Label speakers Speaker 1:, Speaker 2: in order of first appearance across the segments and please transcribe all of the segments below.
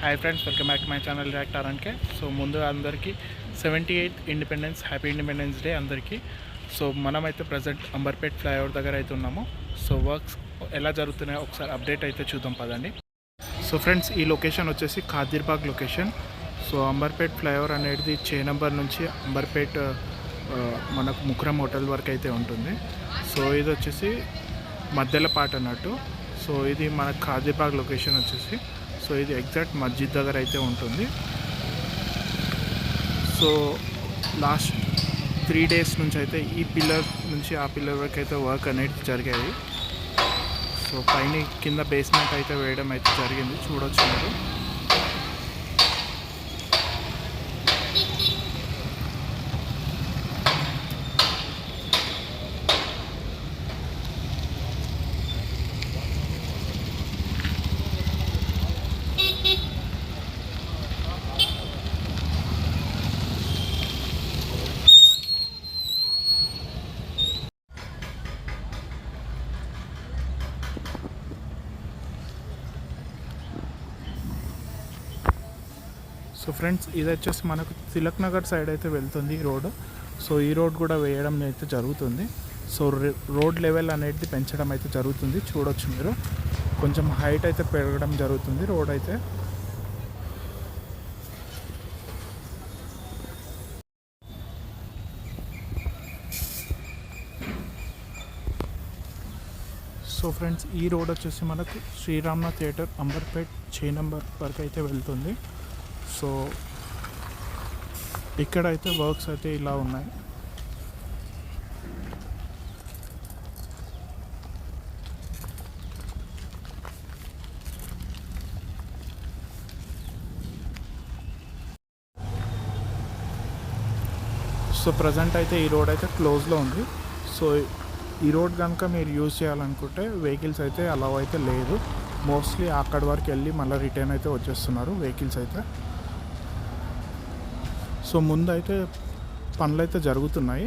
Speaker 1: Hi friends, welcome back to my channel react RNK. So ముందుగా అందరికీ 78th independence, happy independence day అందరికీ. So మనమైతే present Amberpet flyover దగ్గర అయితే ఉన్నాము. సో వర్క్స్ ఎలా జరుగుతున్నాయో ఒకసారి అప్డేట్ అయితే చూద్దాం పదండి. సో ఫ్రెండ్స్, ఈ లొకేషన్ వచ్చేసి ఖాదీర్బాగ్ లొకేషన్. సో అంబర్పేట్ ఫ్లైఓవర్ అనేది చేనంబర్ నుంచి అంబర్పేట్ మనకు ముక్రం హోటల్ వరకు అయితే ఉంటుంది. సో ఇది వచ్చేసి మధ్యలో పాట అన్నట్టు. సో ఇది మన ఖాదీర్బాగ్ లొకేషన్ వచ్చేసి. సో ఇది ఎగ్జాక్ట్ మస్జిద్ దగ్గర అయితే ఉంటుంది. సో లాస్ట్ 3 days నుంచి అయితే ఈ పిల్లర్ నుంచి ఆ పిల్లర్ వరకు అయితే వర్క్ అనేది జరిగాయి. సో పైన కింద బేస్మెంట్ అయితే వేయడం అయితే జరిగింది, చూడొచ్చు మీరు. సో ఫ్రెండ్స్, ఇది వచ్చేసి మనకు తిలక్ నగర్ సైడ్ అయితే వెళ్తుంది ఈ రోడ్. సో ఈ రోడ్ కూడా వేయడం అయితే జరుగుతుంది. సో రోడ్ లెవెల్ అనేది పెంచడం అయితే జరుగుతుంది, చూడొచ్చు మీరు. కొంచెం హైట్ అయితే పెరగడం జరుగుతుంది రోడ్ అయితే. సో ఫ్రెండ్స్, ఈ రోడ్ వచ్చేసి మనకు శ్రీరామ్నాథ్ థియేటర్ అంబర్పేట్ 6 నెంబర్ వరకు అయితే వెళ్తుంది. సో ఇక్కడైతే వర్క్స్ అయితే ఇలా ఉన్నాయి. సో ప్రజెంట్ అయితే ఈ రోడ్ అయితే క్లోజ్లో ఉంది. సో ఈ రోడ్ కనుక మీరు యూజ్ చేయాలనుకుంటే వెహికల్స్ అయితే అలౌ అయితే లేదు. మోస్ట్లీ అక్కడి వరకు వెళ్ళి మళ్ళీ రిటర్న్ అయితే వచ్చేస్తున్నారు వెహికల్స్ అయితే. సో ముందు అయితే పనులు అయితే జరుగుతున్నాయి.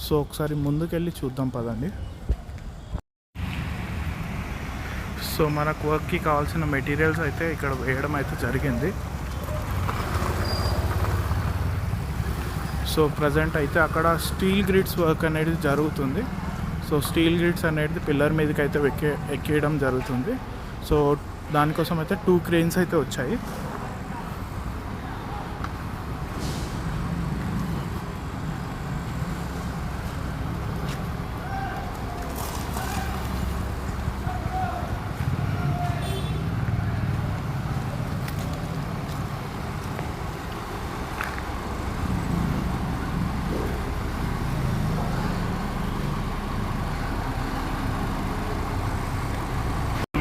Speaker 1: సో ఒకసారి ముందుకెళ్ళి చూద్దాం పదండి. సో మనకు వర్క్కి కావాల్సిన మెటీరియల్స్ అయితే ఇక్కడ వేయడం అయితే జరిగింది. సో ప్రజెంట్ అయితే అక్కడ స్టీల్ గ్రిడ్స్ వర్క్ అనేది జరుగుతుంది. సో స్టీల్ గ్రిడ్స్ అనేది పిల్లర్ మీదకి అయితే ఎక్కేయడం జరుగుతుంది. సో దానికోసం అయితే 2 cranes అయితే వచ్చాయి.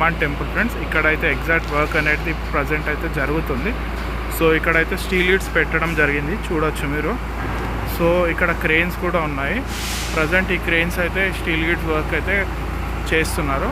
Speaker 1: హనుమాన్ టెంపుల్ ఫ్రెండ్స్, ఇక్కడైతే ఎగ్జాక్ట్ వర్క్ అనేది ప్రజెంట్ అయితే జరుగుతుంది. సో ఇక్కడైతే స్టీల్ గిడ్స్ పెట్టడం జరిగింది, చూడొచ్చు మీరు. సో ఇక్కడ క్రెయిన్స్ కూడా ఉన్నాయి. ప్రజెంట్ ఈ క్రెయిన్స్ అయితే స్టీల్ గిడ్స్ వర్క్ అయితే చేస్తున్నారు.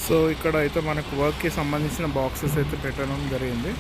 Speaker 1: సో ఇక్కడ అయితే మనకు వర్క్కి సంబంధించిన బాక్సెస్ అయితే పెట్టడం జరిగింది.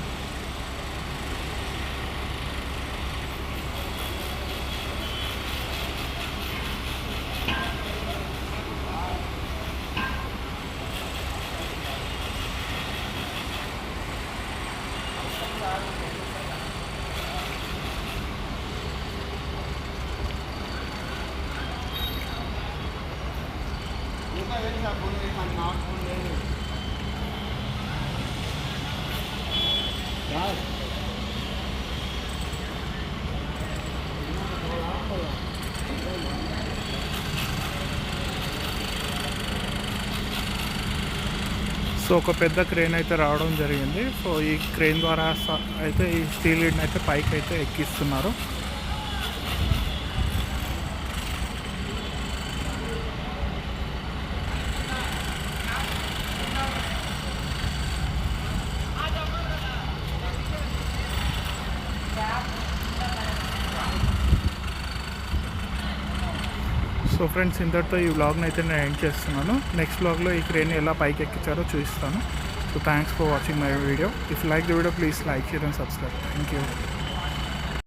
Speaker 1: సో ఒక పెద్ద క్రేన్ అయితే రావడం జరిగింది. సో ఈ క్రేన్ ద్వారా అయితే ఈ స్టీల్ లిడ్ని అయితే పైకి అయితే ఎక్కిస్తున్నారు. సో ఫ్రెండ్స్, ఇంతటితో ఈ వ్లాగ్ని అయితే నేను ఎండ్ చేస్తున్నాను. నెక్స్ట్ వ్లాగ్లో ఈ క్రేన్ ఎలా పైకి ఎక్కించారో చూపిస్తాను. So thanks for watching my video. If like the video please like, share and subscribe. Thank you.